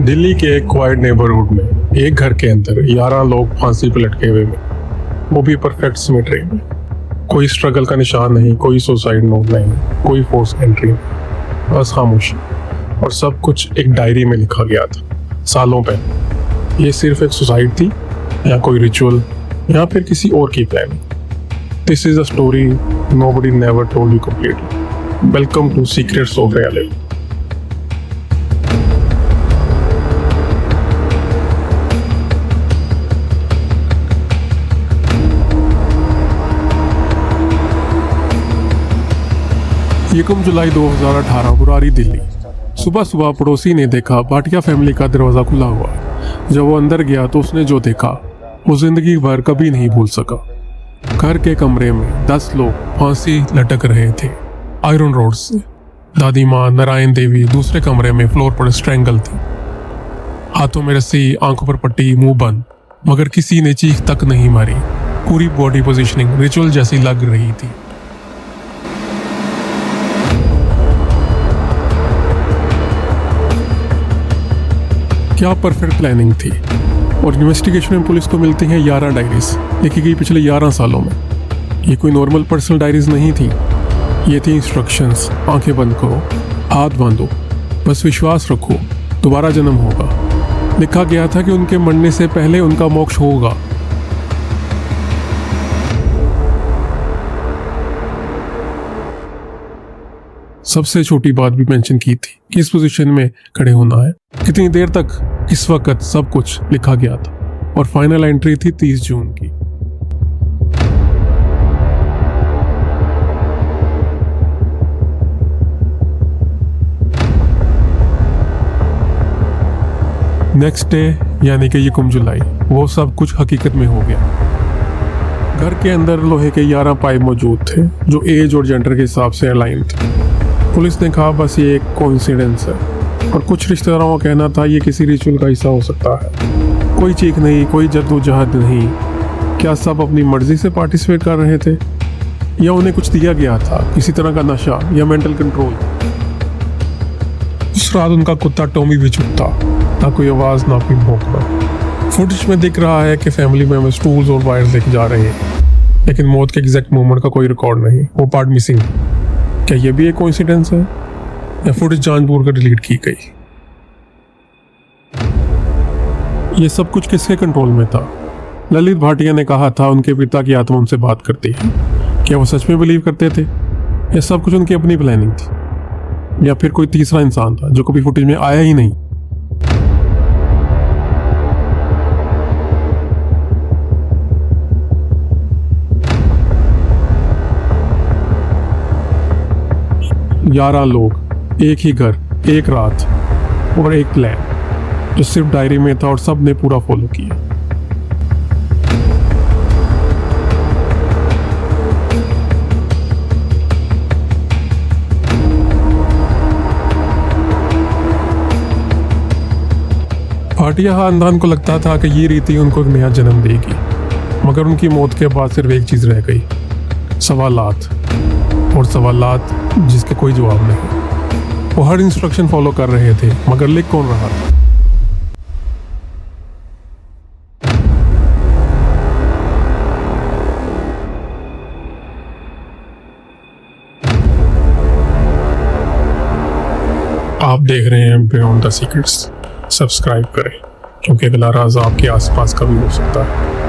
दिल्ली के एक quite neighbourhood में एक घर के अंदर 11 लोग फांसी पे लटके हुए में, वो भी परफेक्ट सिमेट्री में। कोई स्ट्रगल का निशान नहीं, कोई सुसाइड नोट नहीं, कोई फोर्स एंट्री नहीं, बस खामोशी। और सब कुछ एक डायरी में लिखा गया था सालों पहले। ये सिर्फ एक सुसाइड थी या कोई रिचुअल या फिर किसी और की planning? This is a story nobody never told you completely. Welcome to secrets of reality. यकम जुलाई 2018 बुरारी दिल्ली। सुबह सुबह पड़ोसी ने देखा भाटिया फैमिली का दरवाज़ा खुला हुआ। जब वो अंदर गया तो उसने जो देखा वो जिंदगी भर कभी नहीं भूल सका। घर के कमरे में 10 लोग फांसी लटक रहे थे आयरन रोड से। दादी माँ नारायण देवी दूसरे कमरे में फ्लोर पर स्ट्रैंगल थी, हाथों में रस्सी, आंखों पर पट्टी, मुंह बंद, मगर किसी ने चीख तक नहीं मारी। पूरी बॉडी पोजीशनिंग रिचुअल जैसी लग रही थी। क्या परफेक्ट प्लानिंग थी। और इन्वेस्टिगेशन में पुलिस को मिलती हैं 11 डायरीज लिखी गई पिछले 11 सालों में। ये कोई नॉर्मल पर्सनल डायरीज नहीं थी, ये थी इंस्ट्रक्शंस। आंखें बंद करो, हाथ बांधो, बस विश्वास रखो, दोबारा जन्म होगा। लिखा गया था कि उनके मरने से पहले उनका मोक्ष होगा। सबसे छोटी बात भी मेंशन की थी, किस पोजीशन में खड़े होना है, कितनी देर तक, किस वक्त, सब कुछ लिखा गया था। और फाइनल एंट्री थी 30 जून की। नेक्स्ट डे यानी कि यकम जुलाई, वो सब कुछ हकीकत में हो गया। घर के अंदर लोहे के 11 पाइप मौजूद थे जो एज और जेंडर के हिसाब से अलाइन थे। पुलिस ने कहा बस ये एक कोइंसिडेंस है, और कुछ रिश्तेदारों का कहना था ये किसी रिचुअल का हिस्सा हो सकता है। कोई चीख नहीं, कोई जद्दोजहद नहीं। क्या सब अपनी मर्जी से पार्टिसिपेट कर रहे थे या उन्हें कुछ दिया गया था, किसी तरह का नशा या मेंटल कंट्रोल? उस रात उनका कुत्ता टॉमी भी चुप था, ना कोई आवाज ना कोई भौंकना। फुटेज में दिख रहा है कि फैमिली मेंबर्स टूल्स और वायर्स लेके जा रहे हैं, लेकिन मौत के एग्जैक्ट मोमेंट का कोई रिकॉर्ड नहीं, वो पार्ट मिसिंग। क्या ये भी एक कोइंसिडेंस है या फुटेज जानबूझकर डिलीट की गई? ये सब कुछ किसके कंट्रोल में था? ललित भाटिया ने कहा था उनके पिता की आत्मा उनसे बात करती है। क्या वो सच में बिलीव करते थे या सब कुछ उनकी अपनी प्लानिंग थी? या फिर कोई तीसरा इंसान था जो कभी फुटेज में आया ही नहीं? ग्यारह लोग, एक ही घर, एक रात और एक प्लान जो सिर्फ डायरी में था और सब ने पूरा फॉलो किया। भाटिया खानदान को लगता था कि ये रीति उनको एक नया जन्म देगी, मगर उनकी मौत के बाद सिर्फ एक चीज रह गई, सवालात। और सवालात जिसके कोई जवाब नहीं। वो हर इंस्ट्रक्शन फॉलो कर रहे थे, मगर लिख कौन रहा था? आप देख रहे हैं बियॉन्ड द सीक्रेट्स। सब्सक्राइब करें, क्योंकि अगला राज आपके आसपास का भी हो सकता है।